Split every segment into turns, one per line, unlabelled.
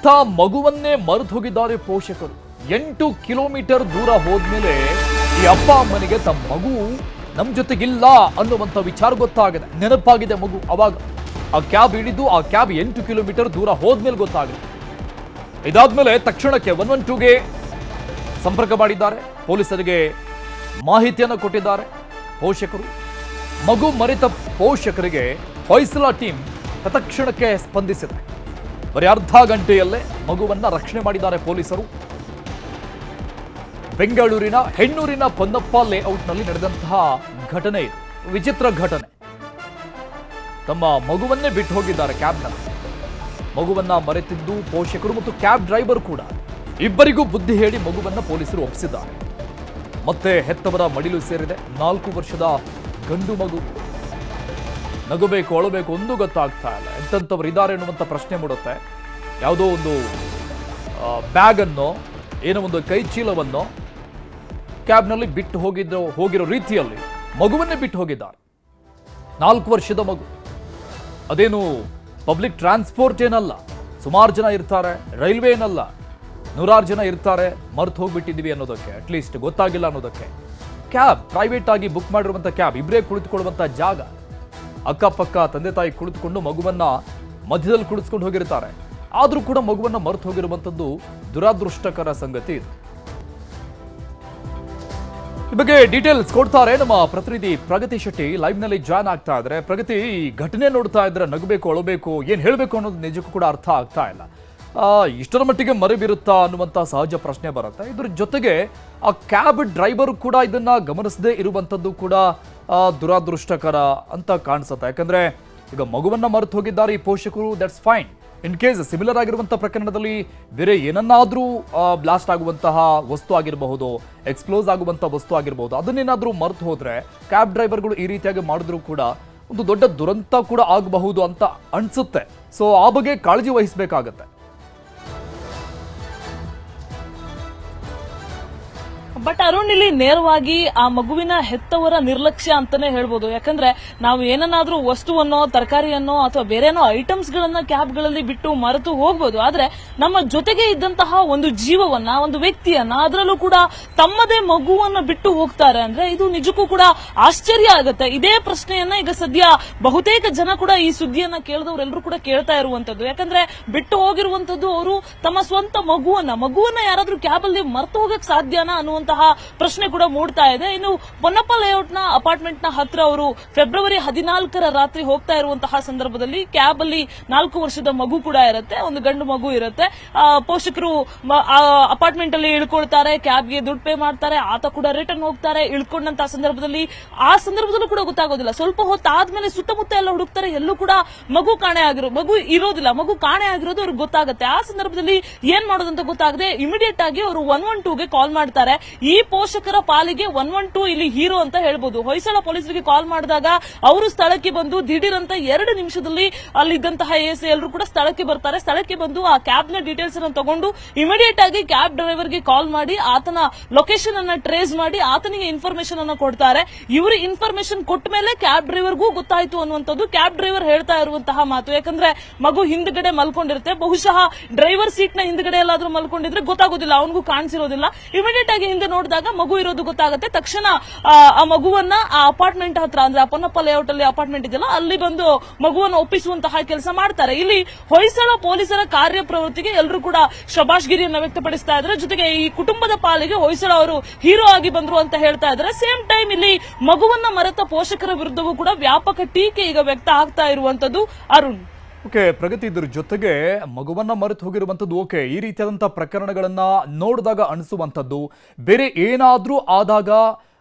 ಮಗುವನ್ನೇ ಮರೆತು ಹೋಗಿದ್ದಾರೆ ಪೋಷಕರು. 8 ಕಿಲೋಮೀಟರ್ ದೂರ ಹೋದ್ಮೇಲೆ ಈ ಅಪ್ಪ ಅಮ್ಮನಿಗೆ ತಮ್ಮ ಮಗು ನಮ್ಮ ಜೊತೆಗಿಲ್ಲ ಅನ್ನುವಂಥ ವಿಚಾರ ಗೊತ್ತಾಗಿದೆ. ನೆನಪಾಗಿದೆ ಮಗು. ಅವಾಗ ಆ ಕ್ಯಾಬ್ ಹಿಡಿದು ಆ ಕ್ಯಾಬ್ 8 ಕಿಲೋಮೀಟರ್ ದೂರ ಹೋದ್ಮೇಲೆ ಗೊತ್ತಾಗಿದೆ. ಇದಾದ್ಮೇಲೆ ತಕ್ಷಣಕ್ಕೆ 112ಗೆ ಸಂಪರ್ಕ ಮಾಡಿದ್ದಾರೆ. ಪೊಲೀಸರಿಗೆ ಮಾಹಿತಿಯನ್ನು ಕೊಟ್ಟಿದ್ದಾರೆ ಪೋಷಕರು. ಮಗು ಮರೆತ ಪೋಷಕರಿಗೆ ಹೊಯ್ಸಳ ಟೀಮ್ ತತ್ಕ್ಷಣಕ್ಕೆ ಸ್ಪಂದಿಸಿದೆ. ಬರೀ ಅರ್ಧ ಗಂಟೆಯಲ್ಲೇ ಮಗುವನ್ನ ರಕ್ಷಣೆ ಮಾಡಿದ್ದಾರೆ ಪೊಲೀಸರು. ಬೆಂಗಳೂರಿನ ಹೆಣ್ಣೂರಿನ ಪೊನ್ನಪ್ಪ ಲೇಔಟ್ನಲ್ಲಿ ನಡೆದಂತಹ ಘಟನೆ ಇದು. ವಿಚಿತ್ರ ಘಟನೆ. ತಮ್ಮ ಮಗುವನ್ನೇ ಬಿಟ್ಟು ಹೋಗಿದ್ದಾರೆ ಕ್ಯಾಬ್ನಲ್ಲಿ. ಮಗುವನ್ನ ಮರೆತಿದ್ದು ಪೋಷಕರು ಮತ್ತು ಕ್ಯಾಬ್ ಡ್ರೈವರ್ ಕೂಡ. ಇಬ್ಬರಿಗೂ ಬುದ್ಧಿ ಹೇಳಿ ಮಗುವನ್ನ ಪೊಲೀಸರು ಒಪ್ಪಿಸಿದ್ದಾರೆ. ಮತ್ತೆ ಹೆತ್ತವರ ಮಡಿಲು ಸೇರಿದೆ 4 ವರ್ಷದ ಗಂಡು ಮಗು. ನಗಬೇಕು ಅಳಬೇಕು ಒಂದು ಗೊತ್ತಾಗ್ತಾ ಇಲ್ಲ. ಎಂತಂಥವ್ರು ಇದ್ದಾರೆ ಎನ್ನುವಂಥ ಪ್ರಶ್ನೆ ಮೂಡುತ್ತೆ. ಯಾವುದೋ ಒಂದು ಬ್ಯಾಗನ್ನು ಏನೋ ಒಂದು ಕೈ ಚೀಲವನ್ನು ಕ್ಯಾಬ್ನಲ್ಲಿ ಬಿಟ್ಟು ಹೋಗಿರೋ ರೀತಿಯಲ್ಲಿ ಮಗುವನ್ನೇ ಬಿಟ್ಟು ಹೋಗಿದ್ದಾರೆ. 4 ವರ್ಷದ ಮಗು. ಅದೇನು ಪಬ್ಲಿಕ್ ಟ್ರಾನ್ಸ್ಪೋರ್ಟ್ ಏನಲ್ಲ. ಸುಮಾರು ಜನ ಇರ್ತಾರೆ. ರೈಲ್ವೆ ಏನಲ್ಲ. 100 ಜನ ಇರ್ತಾರೆ. ಮರೆತು ಹೋಗ್ಬಿಟ್ಟಿದ್ದೀವಿ ಅನ್ನೋದಕ್ಕೆ, ಅಟ್ಲೀಸ್ಟ್ ಗೊತ್ತಾಗಿಲ್ಲ ಅನ್ನೋದಕ್ಕೆ. ಕ್ಯಾಬ್ ಪ್ರೈವೇಟ್ ಆಗಿ ಬುಕ್ ಮಾಡಿರುವಂಥ ಕ್ಯಾಬ್, ಇಬ್ಬರೇ ಕುಳಿತುಕೊಳ್ಳುವಂಥ ಜಾಗ. ಅಕ್ಕಪಕ್ಕ ತಂದೆ ತಾಯಿ ಕುಳಿತುಕೊಂಡು ಮಗುವನ್ನ ಮಧ್ಯದಲ್ಲಿ ಕುಳಿಸ್ಕೊಂಡು ಹೋಗಿರ್ತಾರೆ. ಆದರೂ ಕೂಡ ಮಗುವನ್ನ ಮರೆತು ಹೋಗಿರುವಂಥದ್ದು ದುರಾದೃಷ್ಟಕರ ಸಂಗತಿ ಇದು. ಈ ಬಗ್ಗೆ ಡೀಟೇಲ್ಸ್ ಕೊಡ್ತಾರೆ ನಮ್ಮ ಪ್ರತಿನಿಧಿ ಪ್ರಗತಿ ಶೆಟ್ಟಿ. ಲೈವ್ ನಲ್ಲಿ ಜಾಯ್ನ್ ಆಗ್ತಾ ಇದ್ದಾರೆ. ಪ್ರಗತಿ, ಈ ಘಟನೆ ನೋಡ್ತಾ ಇದ್ರೆ ನಗಬೇಕು ಅಳಬೇಕು ಏನ್ ಹೇಳಬೇಕು ಅನ್ನೋದು ನಿಜಕ್ಕೂ ಕೂಡ ಅರ್ಥ ಆಗ್ತಾ ಇಲ್ಲ. ಇಷ್ಟರ ಮಟ್ಟಿಗೆ ಮರೆಬಿರುತ್ತಾ ಅನ್ನುವಂಥ ಸಹಜ ಪ್ರಶ್ನೆ ಬರುತ್ತೆ. ಇದ್ರ ಜೊತೆಗೆ ಆ ಕ್ಯಾಬ್ ಡ್ರೈವರ್ ಕೂಡ ಇದನ್ನ ಗಮನಿಸದೇ ಇರುವಂಥದ್ದು ಕೂಡ ದುರಾದೃಷ್ಟಕರ ಅಂತ ಕಾಣಿಸುತ್ತೆ. ಯಾಕಂದ್ರೆ ಈಗ ಮಗುವನ್ನ ಮರೆತು ಹೋಗಿದ್ದಾರೆ ಈ ಪೋಷಕರು, that's fine. In case similar ಆಗಿರುವಂಥ ಪ್ರಕರಣದಲ್ಲಿ ಬೇರೆ ಏನನ್ನಾದ್ರೂ ಬ್ಲಾಸ್ಟ್ ಆಗುವಂತಹ ವಸ್ತು ಆಗಿರಬಹುದು, ಎಕ್ಸ್ಪ್ಲೋಸ್ ಆಗುವಂಥ ವಸ್ತು ಆಗಿರಬಹುದು, ಅದನ್ನೇನಾದ್ರೂ ಮರೆತು ಹೋದ್ರೆ ಕ್ಯಾಬ್ ಡ್ರೈವರ್ಗಳು ಈ ರೀತಿಯಾಗಿ ಮಾಡಿದ್ರು ಕೂಡ ಒಂದು ದೊಡ್ಡ ದುರಂತ ಕೂಡ ಆಗಬಹುದು ಅಂತ ಅನ್ಸುತ್ತೆ. ಸೊ ಆ ಬಗ್ಗೆ ಕಾಳಜಿ ವಹಿಸಬೇಕಾಗತ್ತೆ.
ಬಟ್ ಅರುಣ್, ಇಲ್ಲಿ ನೇರವಾಗಿ ಆ ಮಗುವಿನ ಹೆತ್ತವರ ನಿರ್ಲಕ್ಷ್ಯ ಅಂತಾನೆ ಹೇಳ್ಬೋದು. ಯಾಕಂದ್ರೆ ನಾವು ಏನನ್ನಾದ್ರೂ ವಸ್ತುವನ್ನೋ ತರಕಾರಿಯನ್ನೋ ಅಥವಾ ಬೇರೆನೋ ಐಟಮ್ಸ್ ಗಳನ್ನ ಕ್ಯಾಬ್ ಗಳಲ್ಲಿ ಬಿಟ್ಟು ಮರೆತು ಹೋಗ್ಬೋದು. ಆದ್ರೆ ನಮ್ಮ ಜೊತೆಗೆ ಇದ್ದಂತಹ ಒಂದು ಜೀವವನ್ನ, ಒಂದು ವ್ಯಕ್ತಿಯನ್ನ, ಅದರಲ್ಲೂ ಕೂಡ ತಮ್ಮದೇ ಮಗುವನ್ನ ಬಿಟ್ಟು ಹೋಗ್ತಾರೆ ಅಂದ್ರೆ ಇದು ನಿಜಕ್ಕೂ ಕೂಡ ಆಶ್ಚರ್ಯ ಆಗುತ್ತೆ. ಇದೇ ಪ್ರಶ್ನೆಯನ್ನ ಈಗ ಸದ್ಯ ಬಹುತೇಕ ಜನ ಕೂಡ ಈ ಸುದ್ದಿಯನ್ನ ಕೇಳಿದವರೆಲ್ಲರೂ ಕೂಡ ಕೇಳ್ತಾ ಇರುವಂತದ್ದು. ಯಾಕಂದ್ರೆ ಬಿಟ್ಟು ಹೋಗಿರುವಂತದ್ದು ಅವರು ತಮ್ಮ ಸ್ವಂತ ಮಗುವನ್ನ ಯಾರಾದ್ರೂ ಕ್ಯಾಬ್ ಅಲ್ಲಿ ಮರೆತು ಹೋಗಕ್ ಸಾಧ್ಯನಾ ಅನ್ನುವಂತಹ ಪ್ರಶ್ನೆ ಕೂಡ ಮೂಡ್ತಾ ಇದೆ. ಇನ್ನು ಪೊನ್ನಪ್ಪ ಲೇಔಟ್ ನ ಅಪಾರ್ಟ್ಮೆಂಟ್ ನ ಹತ್ರ ಅವರು ಫೆಬ್ರವರಿ 14ರ ರಾತ್ರಿ ಹೋಗ್ತಾ ಇರುವಂತಹ ಸಂದರ್ಭದಲ್ಲಿ ಕ್ಯಾಬ್ ಅಲ್ಲಿ 4 ವರ್ಷದ ಮಗು ಕೂಡ ಇರುತ್ತೆ, ಒಂದು ಗಂಡು ಮಗು ಇರುತ್ತೆ. ಪೋಷಕರು ಅಪಾರ್ಟ್ಮೆಂಟ್ ಅಲ್ಲಿ ಇಳ್ಕೊಳ್ತಾರೆ, ಕ್ಯಾಬ್ಗೆ ದುಡ್ಡು ಪೇ ಮಾಡ್ತಾರೆ, ಆತ ಕೂಡ ರಿಟರ್ನ್ ಹೋಗ್ತಾರೆ. ಇಳ್ಕೊಂಡಂತಹ ಸಂದರ್ಭದಲ್ಲಿ ಸಂದರ್ಭದಲ್ಲೂ ಕೂಡ ಗೊತ್ತಾಗೋದಿಲ್ಲ. ಸ್ವಲ್ಪ ಹೊತ್ತು ಆದ್ಮೇಲೆ ಸುತ್ತಮುತ್ತ ಎಲ್ಲ ಹುಡುಕ್ತಾರೆ, ಎಲ್ಲೂ ಕೂಡ ಮಗು ಇರೋದಿಲ್ಲ. ಮಗು ಕಾಣೆ ಆಗಿರೋದು ಅವ್ರಿಗೆ ಗೊತ್ತಾಗುತ್ತೆ. ಆ ಸಂದರ್ಭದಲ್ಲಿ ಏನ್ ಮಾಡೋದಂತ ಗೊತ್ತಾಗದೆ ಇಮಿಡಿಯೇಟ್ ಆಗಿ ಅವರು 112ಗೆ ಕಾಲ್ ಮಾಡ್ತಾರೆ. ಈ ಪೋಷಕರ ಪಾಲಿಗೆ 112 ಇಲ್ಲಿ ಹೀರೋ ಅಂತ ಹೇಳ್ಬೋದು. ಹೊಯ್ಸಳ ಪೊಲೀಸರಿಗೆ ಕಾಲ್ ಮಾಡಿದಾಗ ಅವರು ಸ್ಥಳಕ್ಕೆ ಬಂದು ದಿಢೀರಂತ 2 ನಿಮಿಷದಲ್ಲಿ ಅಲ್ಲಿದ್ದಂತಹ ಎಸ್ ಎಲ್ಲರೂ ಕೂಡ ಸ್ಥಳಕ್ಕೆ ಬರ್ತಾರೆ. ಸ್ಥಳಕ್ಕೆ ಬಂದು ಆ ಕ್ಯಾಬ್ ನ ಡೀಟೇಲ್ಸ್ ಅನ್ನು ತಗೊಂಡು ಇಮಿಡಿಯೇಟ್ ಆಗಿ ಕ್ಯಾಬ್ ಡ್ರೈವರ್ಗೆ ಕಾಲ್ ಮಾಡಿ ಆತನ ಲೊಕೇಶನ್ ಅನ್ನ ಟ್ರೇಸ್ ಮಾಡಿ ಆತನಿಗೆ ಇನ್ಫಾರ್ಮೇಶನ್ ಅನ್ನು ಕೊಡ್ತಾರೆ. ಇವರು ಇನ್ಫಾರ್ಮೇಶನ್ ಕೊಟ್ಟ ಮೇಲೆ ಕ್ಯಾಬ್ ಡ್ರೈವರ್ಗೂ ಗೊತ್ತಾಯ್ತು ಅನ್ನುವಂಥದ್ದು ಕ್ಯಾಬ್ ಡ್ರೈವರ್ ಹೇಳ್ತಾ ಇರುವಂತಹ ಮಾತು. ಯಾಕಂದ್ರೆ ಮಗು ಹಿಂದ್ಗಡೆ ಮಲ್ಕೊಂಡಿರುತ್ತೆ. ಬಹುಶಃ ಡ್ರೈವರ್ ಸೀಟ್ ನ ಹಿಂದ್ಗಡೆ ಎಲ್ಲಾದ್ರೂ ಮಲ್ಕೊಂಡಿದ್ರೆ ಗೊತ್ತಾಗೋದಿಲ್ಲ, ಅವನಿಗೂ ಕಾಣಿಸಿರೋದಿಲ್ಲ. ಇಮಿಡಿಯೇಟ್ ಆಗಿ ಹಿಂದೆ ನೋಡಿದಾಗ ಮಗು ಇರೋದು ಗೊತ್ತಾಗುತ್ತೆ. ತಕ್ಷಣ ಆ ಮಗುವನ್ನ ಆ ಅಪಾರ್ಟ್ಮೆಂಟ್ ಹತ್ರ, ಅಂದ್ರೆ ಪೊನ್ನಪ್ಪ ಲೇಔಟ್ ಅಲ್ಲಿ ಅಪಾರ್ಟ್ಮೆಂಟ್ ಇದೆಯಲ್ಲ, ಅಲ್ಲಿ ಬಂದು ಮಗುವನ್ನು ಒಪ್ಪಿಸುವಂತಹ ಕೆಲಸ ಮಾಡ್ತಾರೆ. ಇಲ್ಲಿ ಹೊಯ್ಸಳ ಪೊಲೀಸರ ಕಾರ್ಯಪ್ರವೃತ್ತಿಗೆ ಎಲ್ಲರೂ ಕೂಡ ಶಬಾಷ್ಗಿರಿಯನ್ನ ವ್ಯಕ್ತಪಡಿಸ್ತಾ ಇದ್ದಾರೆ. ಜೊತೆಗೆ ಈ ಕುಟುಂಬದ ಪಾಲಿಗೆ ಹೊಯ್ಸಳ ಅವರು ಹೀರೋ ಆಗಿ ಬಂದ್ರು ಅಂತ ಹೇಳ್ತಾ ಇದ್ದಾರೆ. ಸೇಮ್ ಟೈಮ್ ಇಲ್ಲಿ ಮಗುವನ್ನ ಮರೆತ ಪೋಷಕರ ವಿರುದ್ಧವೂ ಕೂಡ ವ್ಯಾಪಕ ಟೀಕೆ ಈಗ ವ್ಯಕ್ತ ಆಗ್ತಾ ಇರುವಂತದ್ದು. ಅರುಣ್,
ಓಕೆ ಪ್ರಗತಿ, ಇದ್ರ ಜೊತೆಗೆ ಮಗುವನ್ನ ಮರೆತು ಹೋಗಿರುವಂಥದ್ದು ಓಕೆ, ಈ ರೀತಿಯಾದಂಥ ಪ್ರಕರಣಗಳನ್ನ ನೋಡಿದಾಗ ಅನಿಸುವಂಥದ್ದು ಬೇರೆ ಏನಾದ್ರೂ ಆದಾಗ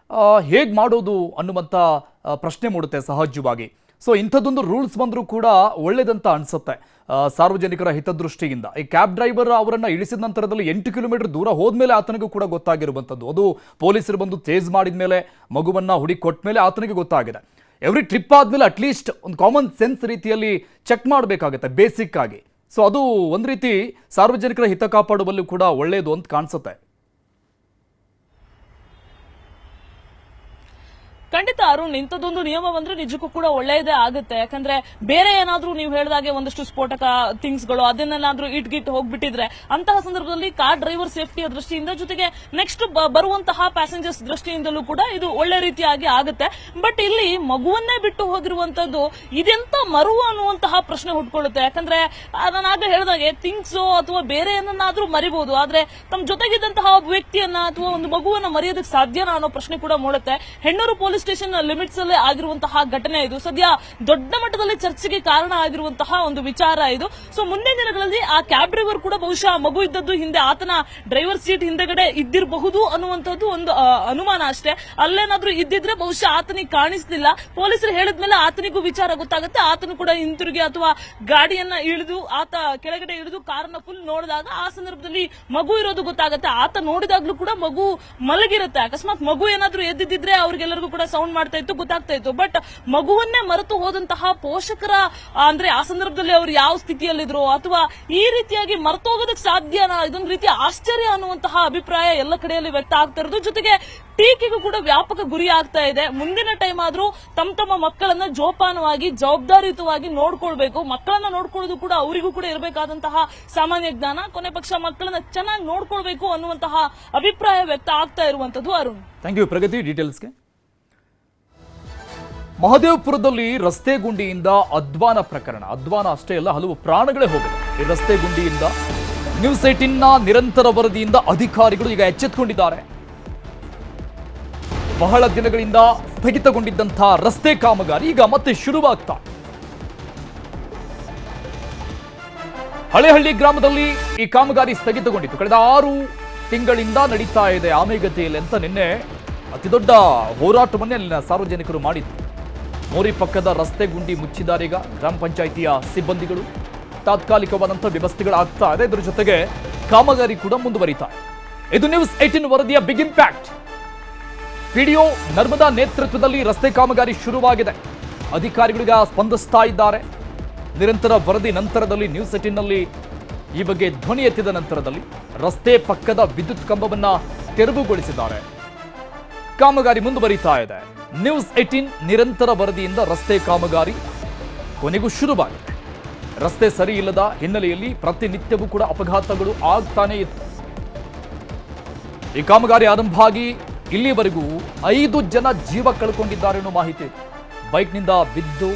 ಹೇಗ್ ಮಾಡೋದು ಅನ್ನುವಂಥ ಪ್ರಶ್ನೆ ಮೂಡುತ್ತೆ ಸಹಜವಾಗಿ. ಸೊ ಇಂಥದ್ದೊಂದು ರೂಲ್ಸ್ ಬಂದರೂ ಕೂಡ ಒಳ್ಳೇದಂತ ಅನ್ಸುತ್ತೆ ಸಾರ್ವಜನಿಕರ ಹಿತದೃಷ್ಟಿಯಿಂದ. ಈ ಕ್ಯಾಬ್ ಡ್ರೈವರ್ ಅವರನ್ನ ಇಳಿಸಿದ ನಂತರದಲ್ಲಿ 8 ಕಿಲೋಮೀಟರ್ ದೂರ ಹೋದ್ಮೇಲೆ ಆತನಿಗೂ ಕೂಡ ಗೊತ್ತಾಗಿರುವಂಥದ್ದು. ಅದು ಪೊಲೀಸರು ಬಂದು ತೇಜ್ ಮಾಡಿದ ಮೇಲೆ, ಮಗುವನ್ನ ಹುಡುಕಿ ಕೊಟ್ಟ ಮೇಲೆ ಆತನಿಗೆ ಗೊತ್ತಾಗಿದೆ. ಎವ್ರಿ ಟ್ರಿಪ್ ಆದ್ಮೇಲೆ ಅಟ್ಲೀಸ್ಟ್ ಒಂದು ಕಾಮನ್ ಸೆನ್ಸ್ ರೀತಿಯಲ್ಲಿ ಚೆಕ್ ಮಾಡಬೇಕಾಗುತ್ತೆ ಬೇಸಿಕ್ ಆಗಿ. ಸೊ ಅದು ಒಂದು ರೀತಿ ಸಾರ್ವಜನಿಕರ ಹಿತ ಕಾಪಾಡುವಲ್ಲೂ ಕೂಡ ಒಳ್ಳೆಯದು ಅಂತ ಕಾಣಿಸುತ್ತೆ.
ಖಂಡಿತ ಅರುಣ್, ಇಂಥದ್ದೊಂದು ನಿಯಮ ಬಂದ್ರೆ ನಿಜಕ್ಕೂ ಕೂಡ ಒಳ್ಳೆಯದೇ ಆಗುತ್ತೆ. ಯಾಕಂದ್ರೆ ಬೇರೆ ಏನಾದ್ರೂ ನೀವು ಹೇಳಿದಾಗೆ ಒಂದಷ್ಟು ಸ್ಫೋಟಕ ಥಿಂಗ್ಸ್ಗಳು ಅದನ್ನೆಲ್ಲಾದ್ರೂ ಇಟ್ಗಿಟ್ಟು ಹೋಗ್ಬಿಟ್ಟಿದ್ರೆ ಅಂತಹ ಸಂದರ್ಭದಲ್ಲಿ ಕಾರ್ ಡ್ರೈವರ್ ಸೇಫ್ಟಿಯ ದೃಷ್ಟಿಯಿಂದ ಜೊತೆಗೆ ನೆಕ್ಸ್ಟ್ ಬರುವಂತಹ ಪ್ಯಾಸೆಂಜರ್ಸ್ ದೃಷ್ಟಿಯಿಂದಲೂ ಕೂಡ ಇದು ಒಳ್ಳೆ ರೀತಿಯಾಗಿ ಆಗುತ್ತೆ. ಬಟ್ ಇಲ್ಲಿ ಮಗುವನ್ನೇ ಬಿಟ್ಟು ಹೋಗಿರುವಂತದ್ದು ಇದೆಂತ ಮರುವ ಅನ್ನುವಂತಹ ಪ್ರಶ್ನೆ ಹುಟ್ಕೊಳ್ಳುತ್ತೆ. ಯಾಕಂದ್ರೆ ನಾನು ಆಗ್ಲೇ ಹೇಳಿದಾಗೆ ಥಿಂಗ್ಸ್ ಅಥವಾ ಬೇರೆ ಏನನ್ನಾದ್ರೂ ಮರಿಬಹುದು, ಆದ್ರೆ ತಮ್ಮ ಜೊತೆಗಿದ್ದಂತಹ ಒಬ್ಬ ವ್ಯಕ್ತಿಯನ್ನ ಅಥವಾ ಒಂದು ಮಗುವನ್ನ ಮರೆಯೋದಕ್ಕೆ ಸಾಧ್ಯನಾ ಅನ್ನೋ ಪ್ರಶ್ನೆ ಕೂಡ ಮೂಡುತ್ತೆ. ಹೆಣ್ಣೂರು ಪೊಲೀಸ್ ಸ್ಟೇಷನ್ ಲಿಮಿಟ್ಸ್ ಅಲ್ಲೇ ಆಗಿರುವಂತಹ ಘಟನೆ ಇದು. ಸದ್ಯ ದೊಡ್ಡ ಮಟ್ಟದಲ್ಲಿ ಚರ್ಚೆಗೆ ಕಾರಣ ಆಗಿರುವಂತಹ ಒಂದು ವಿಚಾರ ಇದು. ಸೊ ಮುಂದಿನ ದಿನಗಳಲ್ಲಿ ಆ ಕ್ಯಾಬ್ ಡ್ರೈವರ್ ಕೂಡ ಬಹುಶಃ ಮಗು ಇದ್ದದ್ದು ಹಿಂದೆ ಆತನ ಡ್ರೈವರ್ ಸೀಟ್ ಹಿಂದೆಗಡೆ ಇದ್ದಿರಬಹುದು ಅನ್ನುವಂಥದ್ದು ಒಂದು ಅನುಮಾನ ಅಷ್ಟೇ. ಅಲ್ಲೇನಾದ್ರೂ ಇದ್ದಿದ್ರೆ ಬಹುಶಃ ಆತನಿಗೆ ಕಾಣಿಸ್ತಿಲ್ಲ. ಪೊಲೀಸರು ಹೇಳಿದ್ಮೇಲೆ ಆತನಿಗೂ ವಿಚಾರ ಗೊತ್ತಾಗುತ್ತೆ. ಆತನು ಕೂಡ ಹಿಂತಿರುಗಿ ಅಥವಾ ಗಾಡಿಯನ್ನ ಇಳಿದು ಆತ ಕೆಳಗಡೆ ಇಳಿದು ಕಾರನ್ನ ಫುಲ್ ನೋಡಿದಾಗ ಆ ಸಂದರ್ಭದಲ್ಲಿ ಮಗು ಇರೋದು ಗೊತ್ತಾಗುತ್ತೆ. ಆತ ನೋಡಿದಾಗ್ಲೂ ಕೂಡ ಮಗು ಮಲಗಿರುತ್ತೆ. ಅಕಸ್ಮಾತ್ ಮಗು ಏನಾದ್ರೂ ಎದ್ದಿದ್ರೆ ಅವ್ರಿಗೆಲ್ಲರಿಗೂ ಕೂಡ ಸೌಂಡ್ ಮಾಡ್ತಾ ಇತ್ತು, ಗೊತ್ತಾಗ್ತಾ ಇತ್ತು. ಬಟ್ ಮಗುವನ್ನೇ ಮರೆತು ಹೋದಂತಹ ಪೋಷಕರ ಅಂದ್ರೆ ಆ ಸಂದರ್ಭದಲ್ಲಿ ಅವರು ಯಾವ ಸ್ಥಿತಿಯಲ್ಲಿದ್ರು ಅಥವಾ ಈ ರೀತಿಯಾಗಿ ಮರೆತು ಹೋಗೋದಕ್ಕೆ ಸಾಧ್ಯನಾ, ಇದೊಂದು ರೀತಿಯ ಆಶ್ಚರ್ಯ ಅನ್ನುವಂತಹ ಅಭಿಪ್ರಾಯ ಎಲ್ಲ ಕಡೆಯಲ್ಲಿ ವ್ಯಕ್ತ ಆಗ್ತಾ ಇರೋದು. ಜೊತೆಗೆ ಟೀಕೆಗೂ ಕೂಡ ವ್ಯಾಪಕ ಗುರಿ ಆಗ್ತಾ ಇದೆ. ಮುಂದಿನ ಟೈಮ್ ಆದ್ರೂ ತಮ್ಮ ಮಕ್ಕಳನ್ನ ಜೋಪಾನವಾಗಿ ಜವಾಬ್ದಾರಿಯುತವಾಗಿ ನೋಡ್ಕೊಳ್ಬೇಕು. ಮಕ್ಕಳನ್ನ ನೋಡ್ಕೊಳ್ಳೋದು ಕೂಡ ಅವರಿಗೂ ಕೂಡ ಇರಬೇಕಾದಂತಹ ಸಾಮಾನ್ಯ ಜ್ಞಾನ. ಕೊನೆ ಪಕ್ಷ ಮಕ್ಕಳನ್ನ ಚೆನ್ನಾಗಿ ನೋಡ್ಕೊಳ್ಬೇಕು ಅನ್ನುವಂತಹ ಅಭಿಪ್ರಾಯ ವ್ಯಕ್ತ ಆಗ್ತಾ ಇರುವಂತದ್ದು. Arun,
thank you Pragati ಡೀಟೇಲ್ಸ್ಗೆ. ಮಹದೇವಪುರದಲ್ಲಿ ರಸ್ತೆ ಗುಂಡಿಯಿಂದ ಅಧ್ವಾನ ಪ್ರಕರಣ. ಅಧ್ವಾನ ಅಷ್ಟೇ ಅಲ್ಲ, ಹಲವು ಪ್ರಾಣಗಳೇ ಹೋಗಿದೆ ಈ ರಸ್ತೆ ಗುಂಡಿಯಿಂದ. ನ್ಯೂಸ್ 18ನ ನಿರಂತರ ವರದಿಯಿಂದ ಅಧಿಕಾರಿಗಳು ಈಗ ಎಚ್ಚೆತ್ತುಕೊಂಡಿದ್ದಾರೆ. ಬಹಳ ದಿನಗಳಿಂದ ಸ್ಥಗಿತಗೊಂಡಿದ್ದಂತಹ ರಸ್ತೆ ಕಾಮಗಾರಿ ಈಗ ಮತ್ತೆ ಶುರುವಾಗ್ತಾ. ಹಳೆಹಳ್ಳಿ ಗ್ರಾಮದಲ್ಲಿ ಈ ಕಾಮಗಾರಿ ಸ್ಥಗಿತಗೊಂಡಿತ್ತು. ಕಳೆದ 6 ತಿಂಗಳಿಂದ ನಡೀತಾ ಇದೆ ಆಮೆಗತಿಯಲ್ಲಿ ಅಂತ ನಿನ್ನೆ ಅತಿದೊಡ್ಡ ಹೋರಾಟವನ್ನೇ ಅಲ್ಲಿನ ಸಾರ್ವಜನಿಕರು ಮಾಡಿದ್ರು. ಮೋರಿ ಪಕ್ಕದ ರಸ್ತೆ ಗುಂಡಿ ಮುಚ್ಚಿದ್ದಾರೆ. ಈಗ ಗ್ರಾಮ ಪಂಚಾಯಿತಿಯ ಸಿಬ್ಬಂದಿಗಳು ತಾತ್ಕಾಲಿಕವಾದಂತಹ ವ್ಯವಸ್ಥೆಗಳಾಗ್ತಾ ಇದೆ. ಇದರ ಜೊತೆಗೆ ಕಾಮಗಾರಿ ಕೂಡ ಮುಂದುವರಿತಾ ಇದೆ. ಇದು ನ್ಯೂಸ್ 18 ವರದಿಯ ಬಿಗ್ ಇಂಪ್ಯಾಕ್ಟ್. ಪಿಡಿಒ ನರ್ಮದಾ ನೇತೃತ್ವದಲ್ಲಿ ರಸ್ತೆ ಕಾಮಗಾರಿ ಶುರುವಾಗಿದೆ. ಅಧಿಕಾರಿಗಳಿಗ ಸ್ಪಂದಿಸ್ತಾ ಇದ್ದಾರೆ. ನಿರಂತರ ವರದಿ ನಂತರದಲ್ಲಿ ನ್ಯೂಸ್ 18ನಲ್ಲಿ ಈ ಬಗ್ಗೆ ಧ್ವನಿ ಎತ್ತಿದ ನಂತರದಲ್ಲಿ ರಸ್ತೆ ಪಕ್ಕದ ವಿದ್ಯುತ್ ಕಂಬವನ್ನ ತೆರವುಗೊಳಿಸಿದ್ದಾರೆ. ಕಾಮಗಾರಿ ಮುಂದುವರಿತಾ ಇದೆ. ನ್ಯೂಸ್ 18 ನಿರಂತರ ವರದಿಯಿಂದ ರಸ್ತೆ ಕಾಮಗಾರಿ ಕೊನೆಗೂ ಶುರುವಾಗಿದೆ. ರಸ್ತೆ ಸರಿ ಇಲ್ಲದ ಹಿನ್ನೆಲೆಯಲ್ಲಿ ಪ್ರತಿನಿತ್ಯವೂ ಕೂಡ ಅಪಘಾತಗಳು ಆಗ್ತಾನೆ ಇತ್ತು. ಈ ಕಾಮಗಾರಿ ಆರಂಭ ಆಗಿ ಇಲ್ಲಿವರೆಗೂ 5 ಜನ ಜೀವ ಕಳ್ಕೊಂಡಿದ್ದಾರೆ ಅನ್ನೋ ಮಾಹಿತಿ. ಬೈಕ್ನಿಂದ ಬಿದ್ದು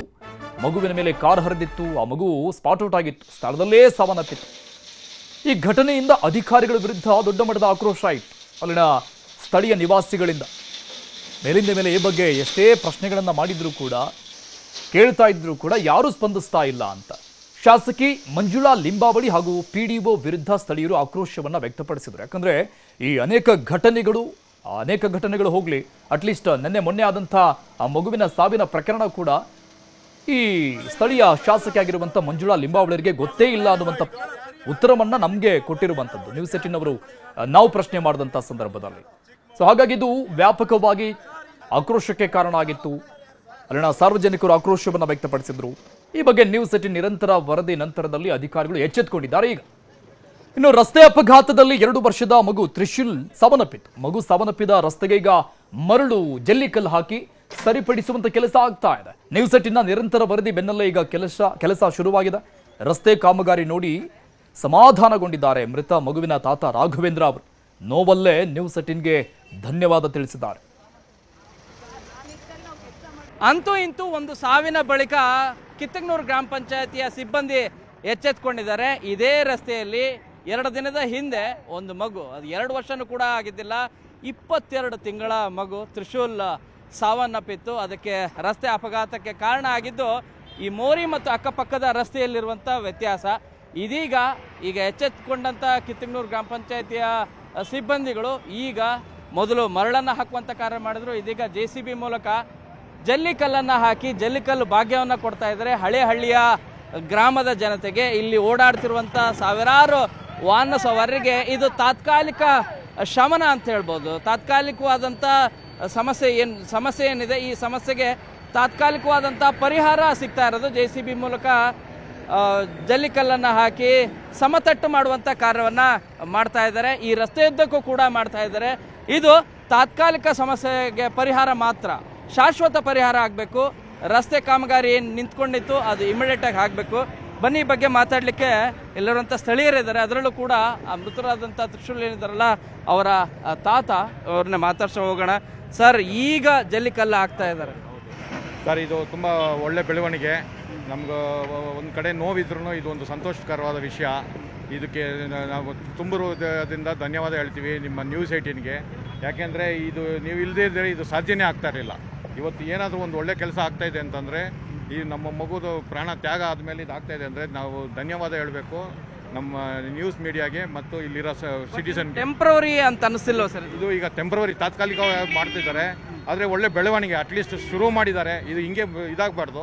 ಮಗುವಿನ ಮೇಲೆ ಕಾರ್ ಹರಿದಿತ್ತು. ಆ ಮಗು ಸ್ಪಾಟ್ ಔಟ್ ಆಗಿತ್ತು, ಸ್ಥಳದಲ್ಲೇ ಸಾವನ್ನಪ್ಪಿತ್ತು. ಈ ಘಟನೆಯಿಂದ ಅಧಿಕಾರಿಗಳ ವಿರುದ್ಧ ದೊಡ್ಡ ಮಟ್ಟದ ಆಕ್ರೋಶ ಆಯಿತು ಅಲ್ಲಿನ ಸ್ಥಳೀಯ ನಿವಾಸಿಗಳಿಂದ. ಮೇಲಿಂದ ಮೇಲೆ ಈ ಬಗ್ಗೆ ಎಷ್ಟೇ ಪ್ರಶ್ನೆಗಳನ್ನು ಮಾಡಿದ್ರು ಕೂಡ, ಕೇಳ್ತಾ ಇದ್ರು ಕೂಡ ಯಾರೂ ಸ್ಪಂದಿಸ್ತಾ ಇಲ್ಲ ಅಂತ ಶಾಸಕಿ ಮಂಜುಳಾ ಲಿಂಬಾವಳಿ ಹಾಗೂ ಪಿಡಿಒ ವಿರುದ್ಧ ಸ್ಥಳೀಯರು ಆಕ್ರೋಶವನ್ನು ವ್ಯಕ್ತಪಡಿಸಿದರು. ಯಾಕಂದ್ರೆ ಈ ಅನೇಕ ಘಟನೆಗಳು ಹೋಗ್ಲಿ, ಅಟ್ಲೀಸ್ಟ್ ಮೊನ್ನೆ ಆದಂಥ ಆ ಮಗುವಿನ ಸಾವಿನ ಪ್ರಕರಣ ಕೂಡ ಈ ಸ್ಥಳೀಯ ಶಾಸಕಿ ಆಗಿರುವಂಥ ಮಂಜುಳಾ ಲಿಂಬಾವಳಿಯವರಿಗೆ ಗೊತ್ತೇ ಇಲ್ಲ ಅನ್ನುವಂಥ ಉತ್ತರವನ್ನ ನಮಗೆ ಕೊಟ್ಟಿರುವಂಥದ್ದು ನ್ಯೂಸ್ 18 ಅವರು ನಾವು ಪ್ರಶ್ನೆ ಮಾಡಿದಂಥ ಸಂದರ್ಭದಲ್ಲಿ. ಸೊ ಹಾಗಾಗಿ ಇದು ವ್ಯಾಪಕವಾಗಿ ಆಕ್ರೋಶಕ್ಕೆ ಕಾರಣ ಆಗಿತ್ತು. ಅಲ್ಲಿನ ಸಾರ್ವಜನಿಕರು ಆಕ್ರೋಶವನ್ನು ವ್ಯಕ್ತಪಡಿಸಿದ್ರು. ಈ ಬಗ್ಗೆ ನ್ಯೂಸ್ 18 ನಿರಂತರ ವರದಿ ನಂತರದಲ್ಲಿ ಅಧಿಕಾರಿಗಳು ಎಚ್ಚೆತ್ತುಕೊಂಡಿದ್ದಾರೆ. ಈಗ ಇನ್ನು ರಸ್ತೆ ಅಪಘಾತದಲ್ಲಿ 2 ವರ್ಷದ ಮಗು ತ್ರಿಶೂಲ್ ಸಾವನ್ನಪ್ಪಿತ್ತು. ಮಗು ಸಾವನ್ನಪ್ಪಿದ ರಸ್ತೆಗೆ ಈಗ ಮರಳು ಜಲ್ಲಿಕಲ್ಲು ಹಾಕಿ ಸರಿಪಡಿಸುವಂತ ಕೆಲಸ ಆಗ್ತಾ ಇದೆ. ನ್ಯೂಸ್ 18ನ ನಿರಂತರ ವರದಿ ಬೆನ್ನಲ್ಲೇ ಈಗ ಕೆಲಸ ಶುರುವಾಗಿದೆ. ರಸ್ತೆ ಕಾಮಗಾರಿ ನೋಡಿ ಸಮಾಧಾನಗೊಂಡಿದ್ದಾರೆ ಮೃತ ಮಗುವಿನ ತಾತ ರಾಘವೇಂದ್ರ ಅವರು. ನೋವಲ್ಲೇ ನ್ಯೂಸ್ 18ಗೆ ಧನ್ಯವಾದ ತಿಳಿಸಿದ್ದಾರೆ.
ಅಂತೂ ಇಂತೂ ಒಂದು ಸಾವಿನ ಬಳಿಕ ಕಿತ್ತಗನೂರು ಗ್ರಾಮ ಪಂಚಾಯತಿಯ ಸಿಬ್ಬಂದಿ ಎಚ್ಚೆತ್ತುಕೊಂಡಿದ್ದಾರೆ. ಇದೇ ರಸ್ತೆಯಲ್ಲಿ 2 ದಿನದ ಹಿಂದೆ ಒಂದು ಮಗು, ಅದು 2 ವರ್ಷನೂ ಕೂಡ ಆಗಿದ್ದಿಲ್ಲ, 22 ತಿಂಗಳ ಮಗು ತ್ರಿಶೂಲ್ ಸಾವನ್ನಪ್ಪಿತ್ತು. ಅದಕ್ಕೆ ರಸ್ತೆ ಅಪಘಾತಕ್ಕೆ ಕಾರಣ ಆಗಿದ್ದು ಈ ಮೋರಿ ಮತ್ತು ಅಕ್ಕಪಕ್ಕದ ರಸ್ತೆಯಲ್ಲಿರುವಂಥ ವ್ಯತ್ಯಾಸ. ಇದೀಗ ಎಚ್ಚೆತ್ತುಕೊಂಡಂಥ ಕಿತ್ತಗನೂರು ಗ್ರಾಮ ಪಂಚಾಯತಿಯ ಸಿಬ್ಬಂದಿಗಳು ಈಗ ಮೊದಲು ಮರಳನ್ನು ಹಾಕುವಂಥ ಕಾರ್ಯ ಮಾಡಿದ್ರು. ಇದೀಗ JCB ಮೂಲಕ ಜಲ್ಲಿಕಲ್ಲನ್ನು ಹಾಕಿ ಜಲ್ಲಿಕಲ್ಲು ಭಾಗ್ಯವನ್ನು ಕೊಡ್ತಾ ಇದ್ದಾರೆ ಹಳೆಹಳ್ಳಿಯ ಗ್ರಾಮದ ಜನತೆಗೆ. ಇಲ್ಲಿ ಓಡಾಡ್ತಿರುವಂಥ ಸಾವಿರಾರು ವಾಹನ ಸವಾರರಿಗೆ ಇದು ತಾತ್ಕಾಲಿಕ ಶಮನ ಅಂತ ಹೇಳ್ಬೋದು. ತಾತ್ಕಾಲಿಕವಾದಂಥ ಸಮಸ್ಯೆ ಏನಿದೆ, ಈ ಸಮಸ್ಯೆಗೆ ತಾತ್ಕಾಲಿಕವಾದಂಥ ಪರಿಹಾರ ಸಿಗ್ತಾ ಇರೋದು. JCB ಮೂಲಕ ಜಲ್ಲಿಕಲ್ಲನ್ನು ಹಾಕಿ ಸಮತಟ್ಟು ಮಾಡುವಂಥ ಕಾರ್ಯವನ್ನು ಮಾಡ್ತಾ ಇದ್ದಾರೆ. ಈ ರಸ್ತೆಯುದ್ದಕ್ಕೂ ಕೂಡ ಮಾಡ್ತಾ ಇದ್ದಾರೆ. ಇದು ತಾತ್ಕಾಲಿಕ ಸಮಸ್ಯೆಗೆ ಪರಿಹಾರ ಮಾತ್ರ. ಶಾಶ್ವತ ಪರಿಹಾರ ಆಗಬೇಕು. ರಸ್ತೆ ಕಾಮಗಾರಿ ಏನು ನಿಂತ್ಕೊಂಡಿತ್ತು ಅದು ಇಮಿಡಿಯೇಟಾಗಿ ಆಗಬೇಕು. ಬನ್ನಿ ಈ ಬಗ್ಗೆ ಮಾತಾಡಲಿಕ್ಕೆ ಎಲ್ಲರಂಥ ಸ್ಥಳೀಯರಿದ್ದಾರೆ. ಅದರಲ್ಲೂ ಕೂಡ ಆ ಮೃತರಾದಂಥ ತ್ರಿಶೂಲ್ ಏನಿದ್ದಾರಲ್ಲ ಅವರ ತಾತ, ಅವ್ರನ್ನ ಮಾತಾಡ್ಸೋ ಹೋಗೋಣ. ಸರ್, ಈಗ ಜಲ್ಲಿಕಲ್ಲು ಆಗ್ತಾ ಇದ್ದಾರೆ
ಸರ್, ಇದು ತುಂಬ ಒಳ್ಳೆ ಬೆಳವಣಿಗೆ. ನಮ್ಗೆ ಒಂದು ಕಡೆ ನೋವಿದ್ರೂ ಇದು ಒಂದು ಸಂತೋಷಕರವಾದ ವಿಷಯ. ಇದಕ್ಕೆ ನಾವು ತುಂಬ ಹೃದಯದಿಂದ ಧನ್ಯವಾದ ಹೇಳ್ತೀವಿ ನಿಮ್ಮ ನ್ಯೂಸ್ 18ಗೆ. ಯಾಕೆಂದರೆ ಇದು ನೀವು ಇಲ್ಲದೇ ಇದ್ದರೆ ಇದು ಸಾಧ್ಯನೇ ಆಗ್ತಾ ಇರಲಿಲ್ಲ. ಇವತ್ತು ಏನಾದರೂ ಒಂದು ಒಳ್ಳೆ ಕೆಲಸ ಆಗ್ತಾಯಿದೆ ಅಂತಂದರೆ, ಈ ನಮ್ಮ ಮಗುದು ಪ್ರಾಣ ತ್ಯಾಗ ಆದಮೇಲೆ ಇದಾಗ್ತಾ ಇದೆ ಅಂದರೆ ನಾವು ಧನ್ಯವಾದ ಹೇಳಬೇಕು ನಮ್ಮ ನ್ಯೂಸ್ ಮೀಡಿಯಾಗೆ ಮತ್ತು ಇಲ್ಲಿರೋ ಸಿಟಿಸನ್.
ಟೆಂಪ್ರವರಿ ಅಂತ ಅನಿಸ್ತಿಲ್ವ ಸರ್?
ಇದು ಈಗ ಟೆಂಪ್ರವರಿ ತಾತ್ಕಾಲಿಕವಾಗಿ ಮಾಡ್ತಿದ್ದಾರೆ, ಆದರೆ ಒಳ್ಳೆ ಬೆಳವಣಿಗೆ. ಅಟ್ಲೀಸ್ಟ್ ಶುರು ಮಾಡಿದ್ದಾರೆ. ಇದು ಹಿಂಗೆ ಇದಾಗಬಾರ್ದು,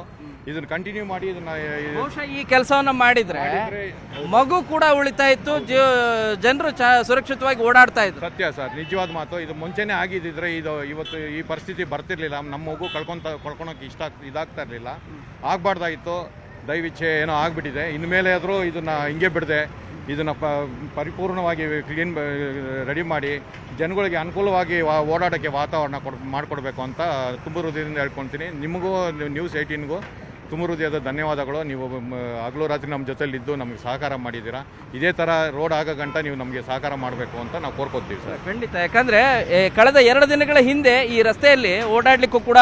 ಇದನ್ನ ಕಂಟಿನ್ಯೂ ಮಾಡಿ. ಇದನ್ನ
ಬಹುಶಃ ಈ ಕೆಲಸವನ್ನ ಮಾಡಿದ್ರೆ ಮಗು ಕೂಡ ಉಳಿತಾ ಇತ್ತು, ಜನರು ಸುರಕ್ಷಿತವಾಗಿ ಓಡಾಡ್ತಾ ಇದ್ರು.
ಸತ್ಯ ಸರ್, ನಿಜವಾದ ಮಾತು. ಇದು ಮುಂಚೆನೇ ಆಗಿದ್ದಿದ್ರೆ ಇದು ಇವತ್ತು ಈ ಪರಿಸ್ಥಿತಿ ಬರ್ತಿರ್ಲಿಲ್ಲ. ನಮ್ಮ ಮಗು ಕಳ್ಕೊಳಕ್ಕೆ ಇದಾಗ್ತಾ ಇರಲಿಲ್ಲ, ಆಗಬಾರ್ದಾಗಿತ್ತು. ದೈವಿಚ್ಛೆ ಏನೋ ಆಗಿಬಿಟ್ಟಿದೆ. ಇನ್ಮೇಲೆ ಆದರೂ ಇದನ್ನು ಹಿಂಗೆ ಬಿಡದೆ ಇದನ್ನು ಪರಿಪೂರ್ಣವಾಗಿ ಕ್ಲೀನ್ ರೆಡಿ ಮಾಡಿ ಜನಗಳಿಗೆ ಅನುಕೂಲವಾಗಿ ಓಡಾಡೋಕ್ಕೆ ವಾತಾವರಣ ಮಾಡಿಕೊಡ್ಬೇಕು ಅಂತ ತುಂಬ ಹೃದಯದಿಂದ ಹೇಳ್ಕೊಳ್ತೀನಿ. ನಿಮಗೂ ನ್ಯೂಸ್ 18ಗೂ ತುಂಬ ಹೃದಯದ ಧನ್ಯವಾದಗಳು. ನೀವು ಹಗಲು ರಾತ್ರಿ ನಮ್ಮ ಜೊತೆಲಿದ್ದು ನಮಗೆ ಸಹಕಾರ ಮಾಡಿದ್ದೀರಾ. ಇದೇ ಥರ ರೋಡ್ ಆಗೋ ಗಂಟ ನೀವು ನಮಗೆ ಸಹಕಾರ ಮಾಡಬೇಕು ಅಂತ ನಾವು ಕೋರ್ಕೊತೀವಿ ಸರ್.
ಖಂಡಿತ. ಯಾಕಂದರೆ ಕಳೆದ 2 ದಿನಗಳ ಹಿಂದೆ ಈ ರಸ್ತೆಯಲ್ಲಿ ಓಡಾಡಲಿಕ್ಕೂ ಕೂಡ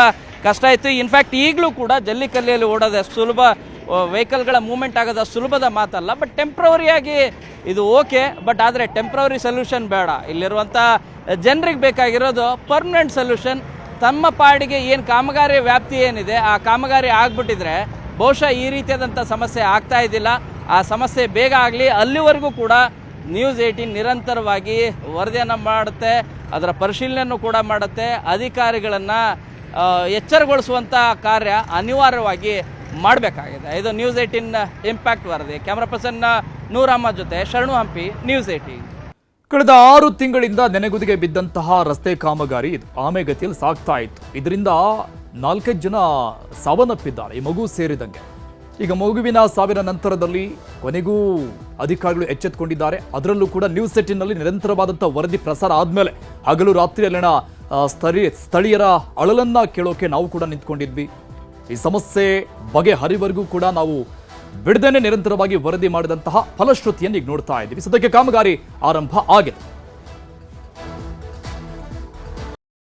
ಕಷ್ಟ ಇತ್ತು. ಇನ್ಫ್ಯಾಕ್ಟ್ ಈಗಲೂ ಕೂಡ ಜಲ್ಲಿಕಲ್ಲಿಯಲ್ಲಿ ಓಡೋದು ಅಷ್ಟು ಸುಲಭ, ವೆಹಿಕಲ್ಗಳ ಮೂವ್ಮೆಂಟ್ ಆಗೋದು ಅಷ್ಟು ಸುಲಭದ ಮಾತಲ್ಲ. ಬಟ್ ಟೆಂಪ್ರವರಿಯಾಗಿ ಇದು ಓಕೆ, ಬಟ್ ಆದರೆ ಟೆಂಪ್ರವರಿ ಸೊಲ್ಯೂಷನ್ ಬೇಡ. ಇಲ್ಲಿರುವಂಥ ಜನರಿಗೆ ಬೇಕಾಗಿರೋದು ಪರ್ಮನೆಂಟ್ ಸೊಲ್ಯೂಷನ್. ತಮ್ಮ ಪಾಡಿಗೆ ಏನು ಕಾಮಗಾರಿ ವ್ಯಾಪ್ತಿ ಏನಿದೆ ಆ ಕಾಮಗಾರಿ ಆಗ್ಬಿಟ್ಟಿದ್ರೆ ಬಹುಶಃ ಈ ರೀತಿಯಾದಂಥ ಸಮಸ್ಯೆ ಆಗ್ತಾ ಇದ್ದಿಲ್ಲ. ಆ ಸಮಸ್ಯೆ ಬೇಗ ಆಗಲಿ. ಅಲ್ಲಿವರೆಗೂ ಕೂಡ ನ್ಯೂಸ್ 18 ನಿರಂತರವಾಗಿ ವರದಿಯನ್ನು ಮಾಡುತ್ತೆ, ಅದರ ಪರಿಶೀಲನೆಯನ್ನು ಕೂಡ ಮಾಡುತ್ತೆ. ಅಧಿಕಾರಿಗಳನ್ನು ಎಚ್ಚರಗೊಳಿಸುವಂಥ ಕಾರ್ಯ ಅನಿವಾರ್ಯವಾಗಿ ಮಾಡಬೇಕಾಗಿದೆ. ಇದು ನ್ಯೂಸ್ 18 ಇಂಪ್ಯಾಕ್ಟ್ ವರದಿ. ಕ್ಯಾಮ್ರಾ ಪರ್ಸನ್ ನೂರ್ ಅಹಮದ್ ಜೊತೆ ಶರಣು ಹಂಪಿ, ನ್ಯೂಸ್ 18.
ಕಳೆದ 6 ತಿಂಗಳಿಂದ ನೆನೆಗುದಿಗೆ ಬಿದ್ದಂತಹ ರಸ್ತೆ ಕಾಮಗಾರಿ ಇದು ಆಮೆಗತಿಯಲ್ಲಿ ಸಾಗ್ತಾ ಇತ್ತು. ಇದರಿಂದ 4 ಜನ ಸಾವನ್ನಪ್ಪಿದ್ದಾರೆ, ಈ ಮಗು ಸೇರಿದಂಗೆ. ಈಗ ಮಗುವಿನ ಸಾವಿನ ನಂತರದಲ್ಲಿ ಕೊನೆಗೂ ಅಧಿಕಾರಿಗಳು ಎಚ್ಚೆತ್ತುಕೊಂಡಿದ್ದಾರೆ. ಅದರಲ್ಲೂ ಕೂಡ ನ್ಯೂಸ್ 18ನಲ್ಲಿ ನಿರಂತರವಾದಂಥ ವರದಿ ಪ್ರಸಾರ ಆದಮೇಲೆ ಹಗಲು ರಾತ್ರಿ ಅಲ್ಲಿನ ಸ್ಥಳೀಯರ ಅಳಲನ್ನ ಕೇಳೋಕೆ ನಾವು ಕೂಡ ನಿಂತ್ಕೊಂಡಿದ್ವಿ. ಈ ಸಮಸ್ಯೆ ಬಗೆಹರಿವರೆಗೂ ಕೂಡ ನಾವು ಬಿಡದೇನೆ ನಿರಂತರವಾಗಿ ವರದಿ ಮಾಡಿದಂತಹ ಫಲಶ್ರುತಿಯನ್ನು ಈಗ ನೋಡ್ತಾ ಇದ್ದೀವಿ. ಸದ್ಯಕ್ಕೆ ಕಾಮಗಾರಿ ಆರಂಭ ಆಗಿದೆ.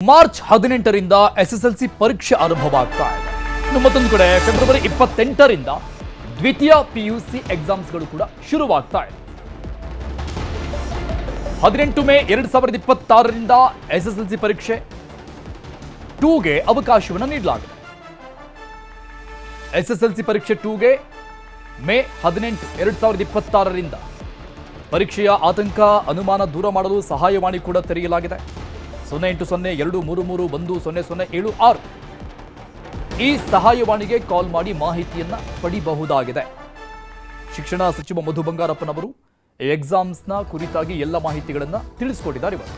ಮಾರ್ಚ್ 18ರಿಂದ SSLC ಪರೀಕ್ಷೆ ಆರಂಭವಾಗ್ತಾ ಇದೆ. ಇನ್ನು ಮತ್ತೊಂದು ಕಡೆ ಫೆಬ್ರವರಿ 28ರಿಂದ ದ್ವಿತೀಯ PUC ಎಕ್ಸಾಮ್ಸ್ಗಳು ಕೂಡ ಶುರುವಾಗ್ತಾ ಇದೆ. 18 ಮೇ 2026ರಿಂದ SSLC ಪರೀಕ್ಷೆ 2ಗೆ ಅವಕಾಶವನ್ನು ನೀಡಲಾಗಿದೆ. SSLC ಪರೀಕ್ಷೆ 2ಗೆ ಮೇ 18, 2026ರಿಂದ ಪರೀಕ್ಷೆಯ ಆತಂಕ ಅನುಮಾನ ದೂರ ಮಾಡಲು ಸಹಾಯವಾಣಿ ಕೂಡ ತೆರೆಯಲಾಗಿದೆ. 080233310076 ಈ ಸಹಾಯವಾಣಿಗೆ ಕಾಲ್ ಮಾಡಿ ಮಾಹಿತಿಯನ್ನ ಪಡಿಬಹುದಾಗಿದೆ. ಶಿಕ್ಷಣ ಸಚಿವ ಮಧು ಬಂಗಾರಪ್ಪನವರು ಎಕ್ಸಾಮ್ಸ್ನ ಕುರಿತಾಗಿ ಎಲ್ಲ ಮಾಹಿತಿಗಳನ್ನು ತಿಳಿಸಿಕೊಟ್ಟಿದ್ದಾರೆ. ಇವತ್ತು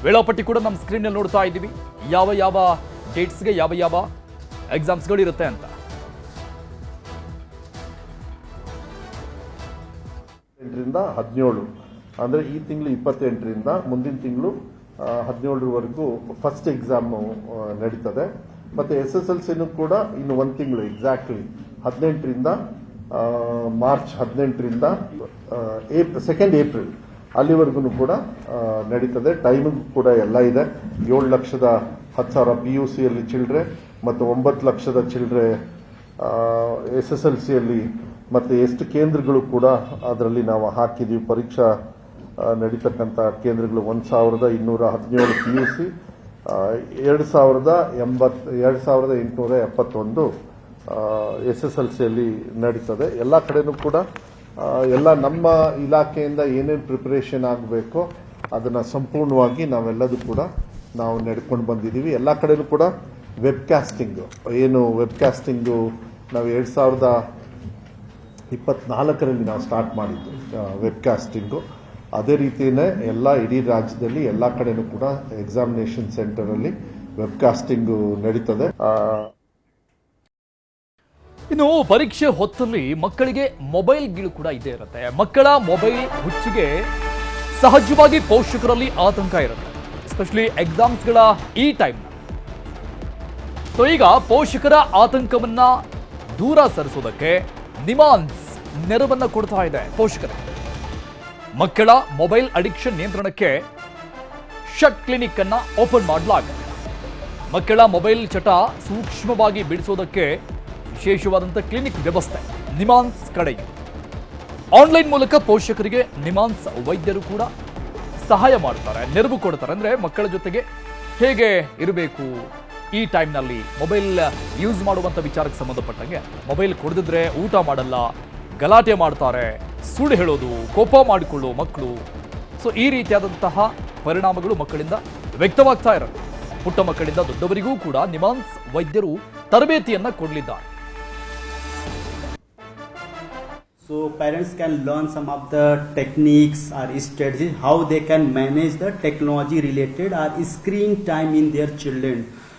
ವೇಳಾಪಟ್ಟಿ ಕೂಡ ನಮ್ಮ ಸ್ಕ್ರೀನ್ನಲ್ಲಿ ನೋಡ್ತಾ ಇದ್ದೀವಿ, ಯಾವ ಯಾವ ಡೇಟ್ಸ್ಗೆ ಯಾವ ಯಾವ ಎಕ್ಸಾಮ್ಸ್ಗಳಿರುತ್ತೆ ಅಂತ.
17 ಅಂದರೆ ಈ ತಿಂಗಳು 28ರಿಂದ ಮುಂದಿನ ತಿಂಗಳು 17ರವರೆಗೂ ಫಸ್ಟ್ ಎಕ್ಸಾಮು ನಡೀತದೆ. ಮತ್ತು SSLCನೂ ಕೂಡ ಇನ್ನು 1 ತಿಂಗಳು ಎಕ್ಸಾಕ್ಟ್ಲಿ 18ರಿಂದ ಮಾರ್ಚ್ 18ರಿಂದ 2 ಏಪ್ರಿಲ್ ಅಲ್ಲಿವರೆಗೂ ಕೂಡ ನಡೀತದೆ. ಟೈಮಿಂಗ್ ಕೂಡ ಎಲ್ಲ ಇದೆ. 7,10,000 PUCಯಲ್ಲಿ ಚಿಲ್ಡ್ರೆ ಮತ್ತು 9 ಲಕ್ಷದ ಚಿಲ್ಡ್ರೆ SSLCಯಲ್ಲಿ ಮತ್ತು ಎಷ್ಟು ಕೇಂದ್ರಗಳು ಕೂಡ ಅದರಲ್ಲಿ ನಾವು ಹಾಕಿದ್ದೀವಿ. ಪರೀಕ್ಷಾ ನಡೀತಕ್ಕಂಥ ಕೇಂದ್ರಗಳು 1,217 PUC, 2,871 SSLCಯಲ್ಲಿ ನಡೀತದೆ. ಎಲ್ಲ ಕಡೆನೂ ಕೂಡ ಎಲ್ಲ ನಮ್ಮ ಇಲಾಖೆಯಿಂದ ಏನೇನು ಪ್ರಿಪರೇಷನ್ ಆಗಬೇಕೋ ಅದನ್ನು ಸಂಪೂರ್ಣವಾಗಿ ನಾವೆಲ್ಲದೂ ಕೂಡ ನಾವು ನಡ್ಕೊಂಡು ಬಂದಿದ್ದೀವಿ. ಎಲ್ಲ ಕಡೆನೂ ಕೂಡ ವೆಬ್ಕಾಸ್ಟಿಂಗು ನಾವು 2024ರಲ್ಲಿ ನಾವು ಸ್ಟಾರ್ಟ್ ಮಾಡಿದ್ದು ವೆಬ್ಕಾಸ್ಟಿಂಗು. ಅದೇ ರೀತಿಯೇ ಎಲ್ಲ ಇಡೀ ರಾಜ್ಯದಲ್ಲಿ ಎಲ್ಲ ಕಡೆನೂ ಕೂಡ ಎಕ್ಸಾಮಿನೇಷನ್ ಸೆಂಟರಲ್ಲಿ ವೆಬ್ಕಾಸ್ಟಿಂಗು ನಡೀತದೆ.
ಇನ್ನು ಪರೀಕ್ಷೆ ಹೊತ್ತಲ್ಲಿ ಮಕ್ಕಳಿಗೆ ಮೊಬೈಲ್ಗಳು ಕೂಡ ಇದೇ ಇರುತ್ತೆ. ಮಕ್ಕಳ ಮೊಬೈಲ್ ಹುಚ್ಚಿಗೆ ಸಹಜವಾಗಿ ಪೋಷಕರಲ್ಲಿ ಆತಂಕ ಇರುತ್ತೆ, ಎಸ್ಪೆಷಲಿ ಎಕ್ಸಾಮ್ಸ್ಗಳ ಈ ಟೈಮ್. ಸೊ ಈಗ ಪೋಷಕರ ಆತಂಕವನ್ನ ದೂರ ಸರಿಸೋದಕ್ಕೆ ನಿಮಾನ್ಸ್ ನೆರವನ್ನ ಕೊಡ್ತಾ ಇದೆ ಪೋಷಕರಿಗೆ. ಮಕ್ಕಳ ಮೊಬೈಲ್ ಅಡಿಕ್ಷನ್ ನಿಯಂತ್ರಣಕ್ಕೆ ಶಟ್ ಕ್ಲಿನಿಕ್ ಅನ್ನ ಓಪನ್ ಮಾಡಲಾಗಿದೆ. ಮಕ್ಕಳ ಮೊಬೈಲ್ ಚಟ ಸೂಕ್ಷ್ಮವಾಗಿ ಬಿಡಿಸೋದಕ್ಕೆ ವಿಶೇಷವಾದಂಥ ಕ್ಲಿನಿಕ್ ವ್ಯವಸ್ಥೆ ನಿಮಾನ್ಸ್ ಕಡೆ. ಆನ್ಲೈನ್ ಮೂಲಕ ಪೋಷಕರಿಗೆ ನಿಮಾನ್ಸ್ ವೈದ್ಯರು ಕೂಡ ಸಹಾಯ ಮಾಡ್ತಾರೆ, ನೆರವು ಕೊಡ್ತಾರೆ. ಅಂದರೆ ಮಕ್ಕಳ ಜೊತೆಗೆ ಹೇಗೆ ಇರಬೇಕು ಈ ಟೈಮ್ನಲ್ಲಿ, ಮೊಬೈಲ್ ಯೂಸ್ ಮಾಡುವಂಥ ವಿಚಾರಕ್ಕೆ ಸಂಬಂಧಪಟ್ಟಂಗೆ ಮೊಬೈಲ್ ಕೊಡದಿದ್ರೆ ಊಟ ಮಾಡಲ್ಲ, ಗಲಾಟೆ ಮಾಡ್ತಾರೆ, ಸುಳ್ಳು ಹೇಳೋದು, ಕೋಪ ಮಾಡಿಕೊಳ್ಳೋ ಮಕ್ಕಳು. ಸೊ ಈ ರೀತಿಯಾದಂತಹ ಪರಿಣಾಮಗಳು ಮಕ್ಕಳಿಂದ ವ್ಯಕ್ತವಾಗ್ತಾ ಇರೋದು. ಪುಟ್ಟ ಮಕ್ಕಳಿಂದ ದೊಡ್ಡವರಿಗೂ ಕೂಡ ನಿಮಾನ್ಸ್ ವೈದ್ಯರು ತರಬೇತಿಯನ್ನ ಕೊಡಲಿದ್ದಾರೆ.
So parents can learn some of the techniques or strategies how they can manage the technology related or screen time in their children.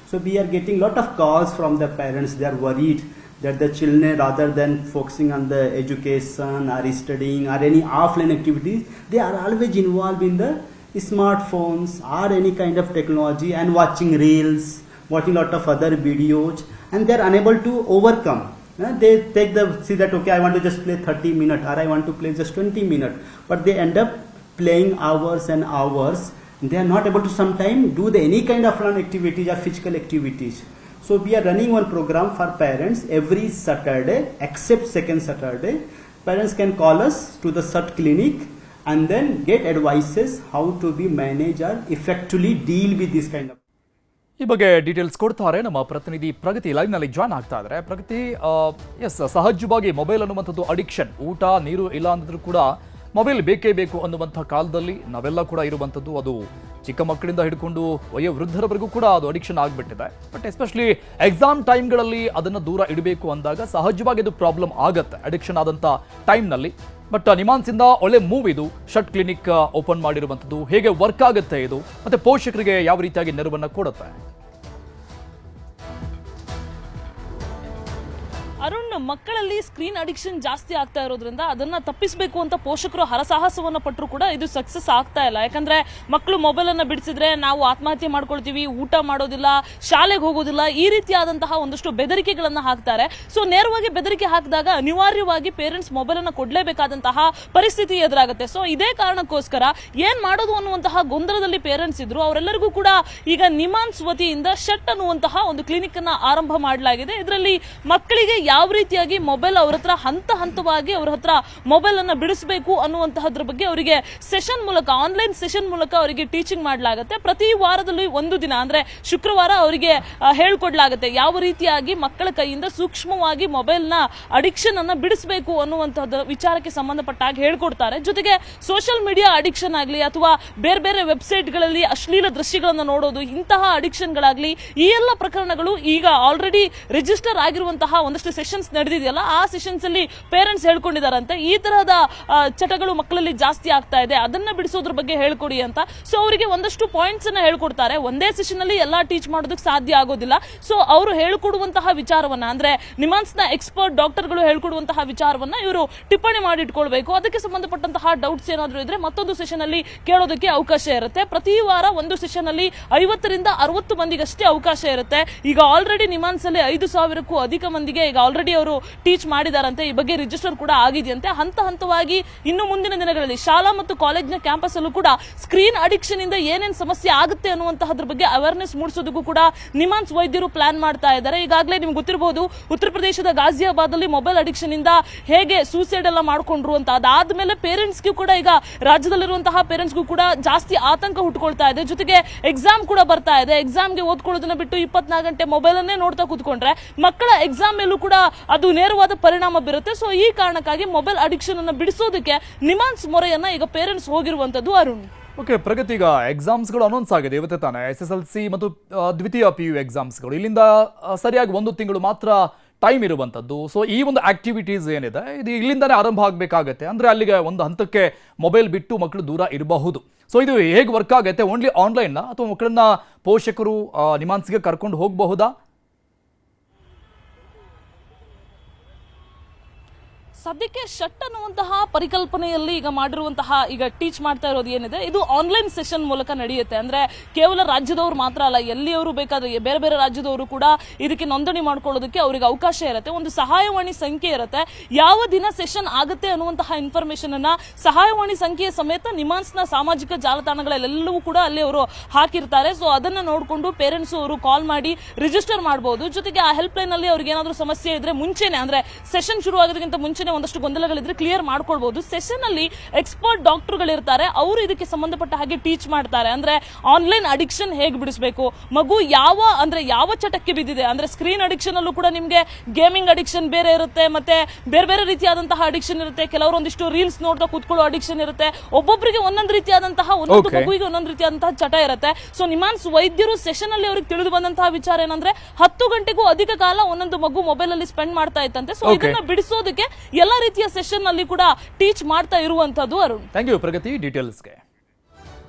So we are getting lot of calls from the parents. They are worried that the children, rather than focusing on the education or studying or any offline activities, they are always involved in the smartphones or any kind of technology and watching reels, watching lot of other videos, and they are unable to overcome. They see that okay, I want to just play 30 minutes or I want to play just 20 minutes, but they end up playing hours and hours. They are not able to sometimes do any kind of fun activities or physical activities. So we are running one program for parents every Saturday except second Saturday. Parents can call us to the SAT clinic and then get advices how to be manage or effectively deal with this kind of.
ಈ ಬಗ್ಗೆ details ಕೊಡ್ತಾರೆ ನಮ್ಮ ಪ್ರತಿನಿಧಿ ಪ್ರಗತಿ. ಲೈವ್ನಲ್ಲಿ join ಆಗ್ತಾ ಇದ್ದಾರೆ. ಪ್ರಗತಿ, S, ಸಹಜವಾಗಿ mobile ಅನ್ನುವಂಥದ್ದು addiction. ಊಟ ನೀರು ಇಲ್ಲ ಅಂದ್ರೂ ಕೂಡ ಮೊಬೈಲ್ ಬೇಕೇ ಬೇಕು ಅನ್ನುವಂಥ ಕಾಲದಲ್ಲಿ ನಾವೆಲ್ಲ ಕೂಡ ಇರುವಂಥದ್ದು. ಅದು ಚಿಕ್ಕ ಮಕ್ಕಳಿಂದ ಹಿಡ್ಕೊಂಡು ವಯೋವೃದ್ಧರವರೆಗೂ ಕೂಡ ಅದು ಅಡಿಕ್ಷನ್ ಆಗಿಬಿಟ್ಟಿದೆ. ಬಟ್ ಎಸ್ಪೆಷಲಿ ಎಕ್ಸಾಮ್ ಟೈಮ್ಗಳಲ್ಲಿ ಅದನ್ನು ದೂರ ಇಡಬೇಕು ಅಂದಾಗ ಸಹಜವಾಗಿ ಅದು ಪ್ರಾಬ್ಲಮ್ ಆಗುತ್ತೆ ಅಡಿಕ್ಷನ್ ಆದಂಥ ಟೈಮ್ನಲ್ಲಿ. ಬಟ್ ನಿಮಾನ್ಸಿಂದ ಒಳ್ಳೆ ಮೂವ್ ಇದು. ಶಟ್ ಕ್ಲಿನಿಕ್ ಓಪನ್ ಮಾಡಿರುವಂಥದ್ದು ಹೇಗೆ ವರ್ಕ್ ಆಗುತ್ತೆ ಇದು, ಮತ್ತೆ ಪೋಷಕರಿಗೆ ಯಾವ ರೀತಿಯಾಗಿ ನೆರವನ್ನು ಕೊಡುತ್ತೆ?
ಅರುಣ್, ಮಕ್ಕಳಲ್ಲಿ ಸ್ಕ್ರೀನ್ ಅಡಿಕ್ಷನ್ ಜಾಸ್ತಿ ಆಗ್ತಾ ಇರೋದ್ರಿಂದ ಅದನ್ನ ತಪ್ಪಿಸಬೇಕು ಅಂತ ಪೋಷಕರು ಹರಸಾಹಸವನ್ನ ಪಟ್ಟರು ಕೂಡ ಇದು ಸಕ್ಸಸ್ ಆಗ್ತಾ ಇಲ್ಲ. ಯಾಕಂದ್ರೆ ಮಕ್ಕಳು ಮೊಬೈಲ್ ಅನ್ನ ಬಿಡಿಸಿದ್ರೆ ನಾವು ಆತ್ಮಹತ್ಯೆ ಮಾಡ್ಕೊಳ್ತೀವಿ, ಊಟ ಮಾಡೋದಿಲ್ಲ, ಶಾಲೆಗೆ ಹೋಗೋದಿಲ್ಲ, ಈ ರೀತಿಯಾದಂತಹ ಒಂದಷ್ಟು ಬೆದರಿಕೆಗಳನ್ನ ಹಾಕ್ತಾರೆ. ಸೊ ನೇರವಾಗಿ ಬೆದರಿಕೆ ಹಾಕಿದಾಗ ಅನಿವಾರ್ಯವಾಗಿ ಪೇರೆಂಟ್ಸ್ ಮೊಬೈಲ್ ಅನ್ನ ಕೊಡ್ಲೇಬೇಕಾದಂತಹ ಪರಿಸ್ಥಿತಿ ಎದುರಾಗುತ್ತೆ. ಸೊ ಇದೇ ಕಾರಣಕ್ಕೋಸ್ಕರ ಏನ್ ಮಾಡೋದು ಅನ್ನುವಂತಹ ಗೊಂದಲದಲ್ಲಿ ಪೇರೆಂಟ್ಸ್ ಇದ್ರು. ಅವರೆಲ್ಲರಿಗೂ ಕೂಡ ಈಗ ನಿಮಾನ್ಸ್ ವತಿಯಿಂದ ಶಟ್ ಅನ್ನುವಂತಹ ಒಂದು ಕ್ಲಿನಿಕ್ ಅನ್ನ ಆರಂಭ ಮಾಡಲಾಗಿದೆ. ಇದರಲ್ಲಿ ಮಕ್ಕಳಿಗೆ ಯಾವ ರೀತಿಯಾಗಿ ಮೊಬೈಲ್ ಅವ್ರ ಹತ್ರ ಹಂತ ಹಂತವಾಗಿ ಅವ್ರ ಹತ್ರ ಮೊಬೈಲ್ ಅನ್ನ ಬಿಡಿಸಬೇಕು ಅನ್ನುವಂತಹದ್ರ ಬಗ್ಗೆ ಅವರಿಗೆ ಸೆಷನ್ ಮೂಲಕ, ಆನ್ಲೈನ್ ಸೆಷನ್ ಮೂಲಕ ಅವರಿಗೆ ಟೀಚಿಂಗ್ ಮಾಡಲಾಗುತ್ತೆ. ಪ್ರತಿ ವಾರದಲ್ಲಿ ಒಂದು ದಿನ ಅಂದ್ರೆ ಶುಕ್ರವಾರ ಅವರಿಗೆ ಹೇಳ್ಕೊಡ್ಲಾಗುತ್ತೆ ಯಾವ ರೀತಿಯಾಗಿ ಮಕ್ಕಳ ಕೈಯಿಂದ ಸೂಕ್ಷ್ಮವಾಗಿ ಮೊಬೈಲ್ ನ ಅಡಿಕ್ಷನ್ ಅನ್ನ ಬಿಡಿಸಬೇಕು ಅನ್ನುವಂತಹದ್ದು ವಿಚಾರಕ್ಕೆ ಸಂಬಂಧಪಟ್ಟಾಗ ಹೇಳ್ಕೊಡ್ತಾರೆ. ಜೊತೆಗೆ ಸೋಷಿಯಲ್ ಮೀಡಿಯಾ ಅಡಿಕ್ಷನ್ ಆಗಲಿ ಅಥವಾ ಬೇರೆ ಬೇರೆ ವೆಬ್ಸೈಟ್ ಗಳಲ್ಲಿ ಅಶ್ಲೀಲ ದೃಶ್ಯಗಳನ್ನ ನೋಡೋದು, ಇಂತಹ ಅಡಿಕ್ಷನ್ ಗಳಾಗ್ಲಿ, ಈ ಎಲ್ಲ ಪ್ರಕರಣಗಳು ಈಗ ಆಲ್ರೆಡಿ ರಿಜಿಸ್ಟರ್ ಆಗಿರುವಂತಹ ಒಂದಷ್ಟು ಸೆಷನ್ಸ್ ನಡೆದಿದೆಯಲ್ಲ, ಆ ಸೆಷನ್ಸ್ ಅಲ್ಲಿ ಪೇರೆಂಟ್ಸ್ ಹೇಳ್ಕೊಂಡಿದಾರಂತೆ ಈ ತರಹದ ಚಟಗಳು ಮಕ್ಕಳಲ್ಲಿ ಜಾಸ್ತಿ ಆಗ್ತಾ ಇದೆ, ಅದನ್ನ ಬಿಡಿಸೋದ್ರ ಬಗ್ಗೆ ಹೇಳ್ಕೊಡಿ ಅಂತ. ಸೊ ಅವರಿಗೆ ಒಂದಷ್ಟು ಪಾಯಿಂಟ್ಸ್ ಅನ್ನ ಹೇಳ್ಕೊಡ್ತಾರೆ. ಒಂದೇ ಸೆಷನ್ ಅಲ್ಲಿ ಎಲ್ಲಾ ಟೀಚ್ ಮಾಡೋದಕ್ಕೆ ಸಾಧ್ಯ ಆಗೋದಿಲ್ಲ. ಸೊ ಅವರು ಹೇಳ್ಕೊಡುವಂತಹ ವಿಚಾರವನ್ನ, ಅಂದ್ರೆ ನಿಮಾನ್ಸ್ ನ ಎಕ್ಸ್ಪರ್ಟ್ ಡಾಕ್ಟರ್ಗಳು ಹೇಳ್ಕೊಡುವಂತಹ ವಿಚಾರವನ್ನ ಇವರು ಟಿಪ್ಪಣಿ ಮಾಡಿಟ್ಕೊಳ್ಬೇಕು. ಅದಕ್ಕೆ ಸಂಬಂಧಪಟ್ಟಂತಹ ಡೌಟ್ಸ್ ಏನಾದ್ರು ಇದ್ರೆ ಮತ್ತೊಂದು ಸೆಷನ್ ಅಲ್ಲಿ ಕೇಳೋದಕ್ಕೆ ಅವಕಾಶ ಇರುತ್ತೆ. ಪ್ರತಿ ವಾರ ಒಂದು ಸೆಷನ್ ಅಲ್ಲಿ 50ರಿಂದ 60 ಮಂದಿಗಷ್ಟೇ ಅವಕಾಶ ಇರುತ್ತೆ. ಈಗ ಆಲ್ರೆಡಿ ನಿಮಾನ್ಸ್ ಅಲ್ಲಿ 5,000ಕ್ಕೂ ಅಧಿಕ ಮಂದಿಗೆ ಈಗ ಆಲ್ರೆಡಿ ಅವರು ಟೀಚ್ ಮಾಡಿದಾರಂತೆ. ಈ ಬಗ್ಗೆ ರಿಜಿಸ್ಟರ್ ಕೂಡ ಆಗಿದೆಯಂತೆ. ಹಂತ ಹಂತವಾಗಿ ಇನ್ನು ಮುಂದಿನ ದಿನಗಳಲ್ಲಿ ಶಾಲಾ ಮತ್ತು ಕಾಲೇಜಿನ ಕ್ಯಾಂಪಸ್ ಅಲ್ಲೂ ಕೂಡ ಸ್ಕ್ರೀನ್ ಅಡಿಕ್ಷನ್ ಇಂದ ಏನೇನು ಸಮಸ್ಯೆ ಆಗುತ್ತೆ ಅನ್ನುವಂತಹದ್ರ ಬಗ್ಗೆ ಅವೇರ್ನೆಸ್ ಮೂಡಿಸೋದಕ್ಕೂ ಕೂಡ ನಿಮಾನ್ಸ್ ವೈದ್ಯರು ಪ್ಲಾನ್ ಮಾಡ್ತಾ ಇದ್ದಾರೆ. ಈಗಾಗಲೇ ನಿಮ್ಗೆ ಗೊತ್ತಿರಬಹುದು, ಉತ್ತರ ಪ್ರದೇಶದ ಗಾಜಿಯಾಬಾದ್ ಅಲ್ಲಿ ಮೊಬೈಲ್ ಅಡಿಕ್ಷನ್ ಇಂದ ಹೇಗೆ ಸೂಸೈಡ್ ಎಲ್ಲ ಮಾಡ್ಕೊಂಡ್ರು ಅಂತ. ಅದಾದ್ಮೇಲೆ ಪೇರೆಂಟ್ಸ್ಗೂ ಕೂಡ, ಈಗ ರಾಜ್ಯದಲ್ಲಿರುವಂತಹ ಪೇರೆಂಟ್ಸ್ಗೂ ಕೂಡ ಜಾಸ್ತಿ ಆತಂಕ ಹುಟ್ಕೊಳ್ತಾ ಇದೆ. ಜೊತೆಗೆ ಎಕ್ಸಾಮ್ ಕೂಡ ಬರ್ತಾ ಇದೆ. ಎಕ್ಸಾಮ್ಗೆ ಓದ್ಕೊಳ್ಳೋದನ್ನ ಬಿಟ್ಟು 24 ಗಂಟೆ ಮೊಬೈಲ್ ಅನ್ನೇ ನೋಡ್ತಾ ಕೂತ್ಕೊಂಡ್ರೆ ಮಕ್ಕಳ ಎಕ್ಸಾಮ್ ಮೇಲೂ ಕೂಡ ಅದು ನೇರವಾದ ಪರಿಣಾಮ ಬೀರುತ್ತೆ. ಸೊ ಈ ಕಾರಣಕ್ಕಾಗಿ ಮೊಬೈಲ್ ಅಡಿಕ್ಷನ್ ಅನ್ನು ಬಿಡಿಸೋದಕ್ಕೆ ನಿಮಾನ್ಸ್ ಮೊರೆಯನ್ನ ಈಗ ಪೇರೆಂಟ್ಸ್ ಹೋಗಿರುವಂತದ್ದು. ಅರುಣ್,
ಓಕೆ ಪ್ರಗತಿ, ಈಗ ಎಕ್ಸಾಮ್ಸ್ಗಳು ಅನೌನ್ಸ್ ಆಗಿದೆ ಇವತ್ತೇ ತಾನೆ. SSLC ಮತ್ತು ದ್ವಿತೀಯ PU ಎಕ್ಸಾಮ್ಸ್ಗಳು ಇಲ್ಲಿಂದ ಸರಿಯಾಗಿ 1 ತಿಂಗಳು ಮಾತ್ರ ಟೈಮ್ ಇರುವಂಥದ್ದು. ಸೊ ಈ ಒಂದು ಆಕ್ಟಿವಿಟೀಸ್ ಏನಿದೆ ಇದು ಇಲ್ಲಿಂದಾನೇ ಆರಂಭ ಆಗಬೇಕಾಗತ್ತೆ. ಅಂದರೆ ಅಲ್ಲಿಗೆ ಒಂದು ಹಂತಕ್ಕೆ ಮೊಬೈಲ್ ಬಿಟ್ಟು ಮಕ್ಕಳು ದೂರ ಇರಬಹುದು. ಸೊ ಇದು ಹೇಗೆ ವರ್ಕ್ ಆಗುತ್ತೆ? ಓನ್ಲಿ ಆನ್ಲೈನ್ನ ಅಥವಾ ಮಕ್ಕಳನ್ನ ಪೋಷಕರು ನಿಮಾನ್ಸ್ಗೆ ಕರ್ಕೊಂಡು ಹೋಗಬಹುದಾ?
ಸದ್ಯಕ್ಕೆ ಶಟ್ ಅನ್ನುವಂತಹ ಪರಿಕಲ್ಪನೆಯಲ್ಲಿ ಈಗ ಮಾಡಿರುವಂತಹ ಈಗ ಟೀಚ್ ಮಾಡ್ತಾ ಇರೋದು ಏನಿದೆ ಇದು ಆನ್ಲೈನ್ ಸೆಷನ್ ಮೂಲಕ ನಡೆಯುತ್ತೆ. ಅಂದ್ರೆ ಕೇವಲ ರಾಜ್ಯದವರು ಮಾತ್ರ ಅಲ್ಲ, ಎಲ್ಲಿಯವರು ಬೇಕಾದ್ರೆ ಬೇರೆ ಬೇರೆ ರಾಜ್ಯದವರು ಕೂಡ ಇದಕ್ಕೆ ನೋಂದಣಿ ಮಾಡ್ಕೊಳ್ಳೋದಕ್ಕೆ ಅವರಿಗೆ ಅವಕಾಶ ಇರುತ್ತೆ. ಒಂದು ಸಹಾಯವಾಣಿ ಸಂಖ್ಯೆ ಇರುತ್ತೆ. ಯಾವ ದಿನ ಸೆಷನ್ ಆಗುತ್ತೆ ಅನ್ನುವಂತಹ ಇನ್ಫಾರ್ಮೇಶನ್ ಅನ್ನ ಸಹಾಯವಾಣಿ ಸಂಖ್ಯೆಯ ಸಮೇತ ನಿಮಾನ್ಸ್ನ ಸಾಮಾಜಿಕ ಜಾಲತಾಣಗಳೆಲ್ಲವೂ ಕೂಡ ಅಲ್ಲಿ ಅವರು ಹಾಕಿರ್ತಾರೆ. ಸೊ ಅದನ್ನ ನೋಡಿಕೊಂಡು ಪೇರೆಂಟ್ಸ್ ಅವರು ಕಾಲ್ ಮಾಡಿ ರಿಜಿಸ್ಟರ್ ಮಾಡಬಹುದು. ಜೊತೆಗೆ ಆ ಹೆಲ್ಪ್ ಲೈನ್ ಅಲ್ಲಿ ಅವ್ರಿಗೆ ಏನಾದರೂ ಸಮಸ್ಯೆ ಇದ್ರೆ ಮುಂಚೆನೆ ಅಂದ್ರೆ ಸೆಷನ್ ಶುರು ಆಗೋದಕ್ಕಿಂತ ಮುಂಚೆನೆ ಒಂದಷ್ಟು ಗೊಂದಲಗಳಿದ್ರೆ ಕ್ಲಿಯರ್ ಮಾಡ್ಕೊಳ್ಬಹುದು. ಸೆಷನ್ ಅಲ್ಲಿ ಎಕ್ಸ್ಪರ್ಟ್ ಡಾಕ್ಟರ್ಗಳಿರ್ತಾರೆ, ಅವರು ಇದಕ್ಕೆ ಸಂಬಂಧಪಟ್ಟ ಹಾಗೆ ಟೀಚ್ ಮಾಡ್ತಾರೆ. ಅಂದ್ರೆ ಆನ್ಲೈನ್ ಅಡಿಕ್ಷನ್ ಹೇಗೆ ಬಿಡಿಸಬೇಕು, ಮಗು ಯಾವ ಚಟಕ್ಕೆ ಬಿದ್ದಿದೆ, ಅಂದ್ರೆ ಸ್ಕ್ರೀನ್ ಅಡಿಕ್ಷನ್ ಅಲ್ಲೂ ಕೂಡ ನಿಮ್ಗೆ ಗೇಮಿಂಗ್ ಅಡಿಕ್ಷನ್ ಬೇರೆ ಇರುತ್ತೆ, ಮತ್ತೆ ಬೇರೆ ಬೇರೆ ರೀತಿಯಾದಂತಹ ಅಡಿಕ್ಷನ್ ಇರುತ್ತೆ. ಕೆಲವರು ಒಂದಿಷ್ಟು ರೀಲ್ಸ್ ನೋಡ್ತಾ ಕೂತ್ಕೊಳ್ಳೋ ಅಡಿಕ್ಷನ್ ಇರುತ್ತೆ. ಒಬ್ಬೊಬ್ಬರಿಗೆ ಒಂದೊಂದು ರೀತಿಯಾದಂತಹ ಒಂದೊಂದು ಮಗುವಿಗೆ ಒಂದೊಂದು ರೀತಿಯಾದಂತಹ ಚಟ ಇರುತ್ತೆ. ಸೊ ನಿಮಾನ್ಸ್ ವೈದ್ಯರು ಸೆಷನ್ ಅಲ್ಲಿ ಅವ್ರಿಗೆ ತಿಳಿದು ಬಂದಂತಹ ವಿಚಾರ ಏನಂದ್ರೆ 10 ಗಂಟೆಗೂ ಅಧಿಕ ಕಾಲ ಒಂದೊಂದು ಮಗು ಮೊಬೈಲ್ ಅಲ್ಲಿ ಸ್ಪೆಂಡ್ ಮಾಡ್ತಾ ಇತ್ತಂತೆ. ಸೊ ಇದನ್ನ ಬಿಡಿಸೋದಕ್ಕೆ ಎಲ್ಲಾ ರೀತಿಯ ಸೆಷನ್ ಅಲ್ಲಿ ಕೂಡ ಟೀಚ್ ಮಾಡ್ತಾ ಇರುವಂತದ್ದು. Arun,
thank you Pragati ಡೀಟೇಲ್ಸ್ಗೆ.